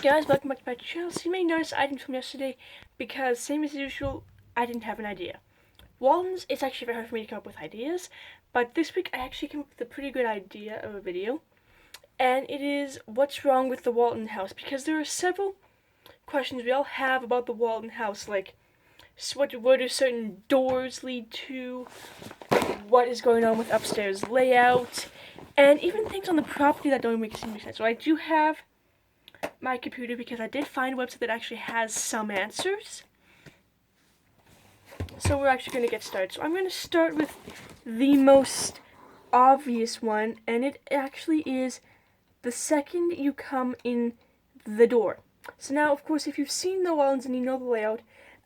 guys, welcome back to my channel. So you may notice I didn't film yesterday because, same as usual, I didn't have an idea. Walton's, it's actually very hard for me to come up with ideas, but this week I actually came up with a pretty good idea of a video, and it is what's wrong with the Walton house, because there are several questions we all have about the Walton house, like where do certain doors lead to, what is going on with upstairs layout, and even things on the property that don't make sense. So I do have my computer because I did find a website that actually has some answers. So we're actually going to get started. So I'm going to start with the most obvious one, and it actually is the second you come in the door. So now, of course, if you've seen the Waltons and you know the layout,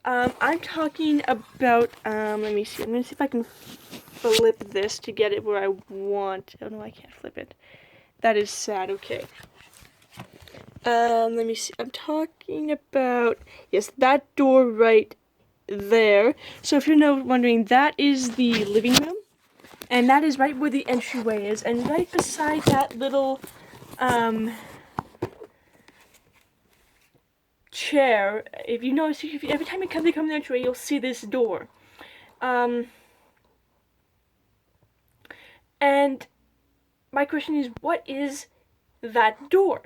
I'm talking about, let me see, I'm going to see if I can flip this to get it where I want. Oh no, I can't flip it. That is sad, okay. Let me see. I'm talking about, yes, that door right there. So if you're wondering, that is the living room, and that is right where the entryway is, and right beside that little chair. If you notice, every time you come in the entryway, you'll see this door. And my question is, what is that door?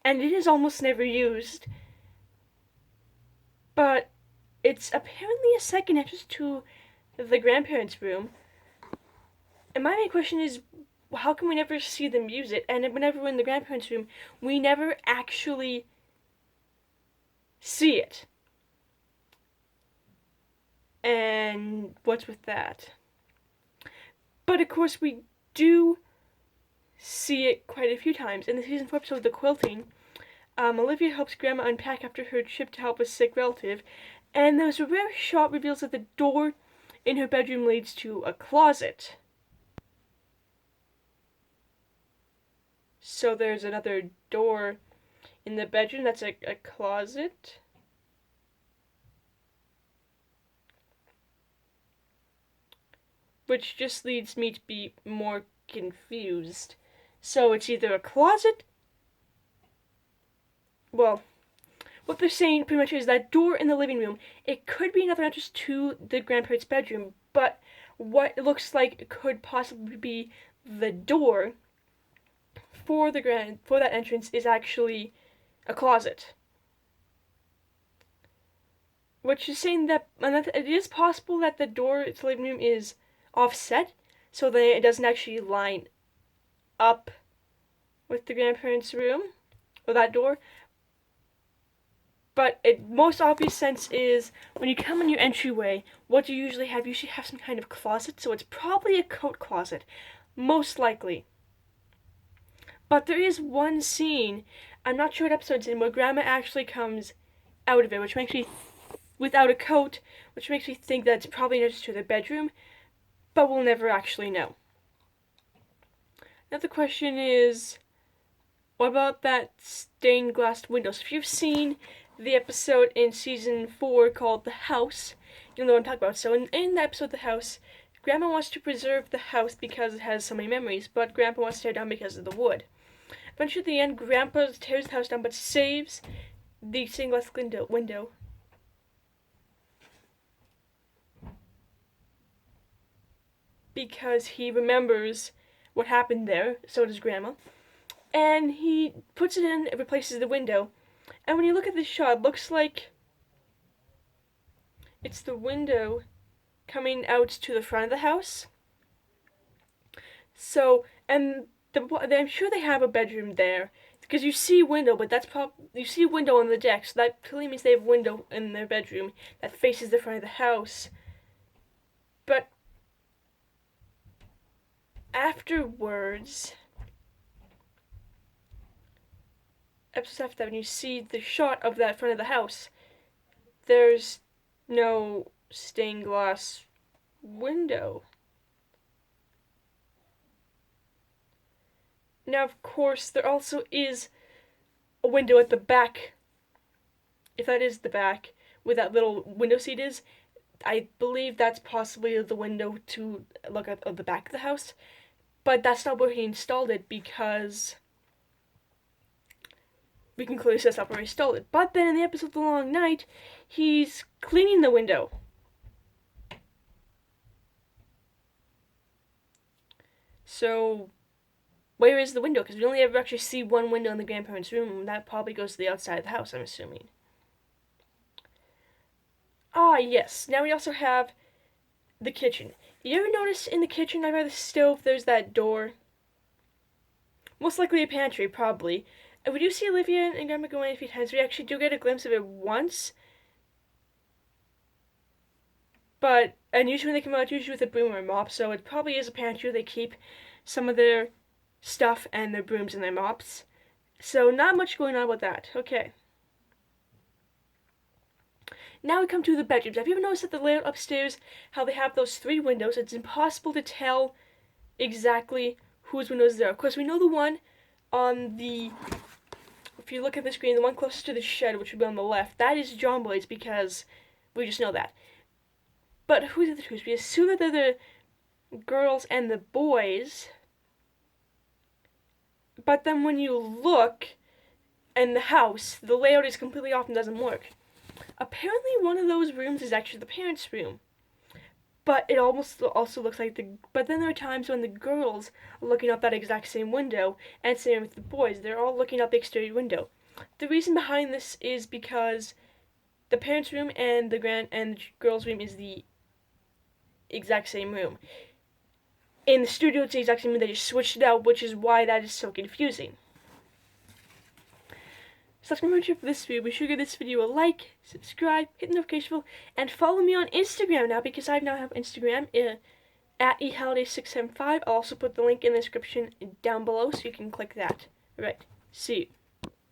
And it is almost never used, but it's apparently a second entrance to the grandparents' room. And my main question is, how can we never see them use it? And whenever we're in the grandparents' room, we never actually see it. And what's with that? But of course, we do see it quite a few times. In the season 4 episode, The Quilting, Olivia helps Grandma unpack after her trip to help a sick relative, and there's a rare shot reveals that the door in her bedroom leads to a closet. So there's another door in the bedroom that's a closet. Which just leads me to be more confused. So it's either a closet. Well, what they're saying pretty much is that door in the living room, it could be another entrance to the grandparents' bedroom, but what it looks like it could possibly be the door for that entrance is actually a closet. Which is saying that it is possible that the door to the living room is offset, so that it doesn't actually line up with the grandparents' room, or that door. But most obvious sense is, when you come in your entryway, what do you usually have? You usually have some kind of closet, so it's probably a coat closet, most likely. But there is one scene, I'm not sure what episode it's in, where Grandma actually comes out of it, which makes me, without a coat, which makes me think that it's probably next to the bedroom, but we'll never actually know. Now the question is, what about that stained glass window? So if you've seen the episode in season 4 called The House, you'll know what I'm talking about. So in the episode The House, Grandma wants to preserve the house because it has so many memories, but Grandpa wants to tear it down because of the wood. Eventually at the end, Grandpa tears the house down but saves the stained glass window. Because he remembers what happened there, so does Grandma. And he puts it in and replaces the window. And when you look at this shot, it looks like it's the window coming out to the front of the house. So, and I'm sure they have a bedroom there, because you see window, but you see window on the deck, so that clearly means they have a window in their bedroom that faces the front of the house. But afterwards, episodes after that, when you see the shot of that front of the house, there's no stained glass window. Now, of course, there also is a window at the back. If that is the back, where that little window seat is, I believe that's possibly the window to look at the back of the house. But that's not where he installed it, because we can clearly set up where he stole it. But then in the episode The Long Night, he's cleaning the window. So, where is the window? Because we only ever actually see one window in the grandparents' room, and that probably goes to the outside of the house, I'm assuming. Ah, yes. Now we also have the kitchen. You ever notice in the kitchen, right by the stove, there's that door? Most likely a pantry, probably. And we do see Olivia and Grandma go in a few times. We actually do get a glimpse of it once. And usually when they come out, it's usually with a broom or a mop, so it probably is a pantry. They keep some of their stuff and their brooms and their mops. So not much going on with that. Okay. Now we come to the bedrooms. Have you ever noticed that the layout upstairs, how they have those 3 windows? It's impossible to tell exactly whose windows there are. Of course, we know the one on the, if you look at the screen, the one closest to the shed, which would be on the left, that is John Boy's, because we just know that. But who are the two? We assume that they're the girls and the boys. But then when you look in the house, the layout is completely off and doesn't work. Apparently one of those rooms is actually the parents' room. But it almost also looks like but then there are times when the girls are looking out that exact same window, and same with the boys. They're all looking out the exterior window. The reason behind this is because the parents' room and the girls' room is the exact same room. In the studio, it's the exact same room. They just switched it out, which is why that is so confusing. So that's my review for this video. Be sure to give this video a like, subscribe, hit the notification bell, and follow me on Instagram now, because I now have Instagram at eholiday675. I'll also put the link in the description down below so you can click that. Alright, see you.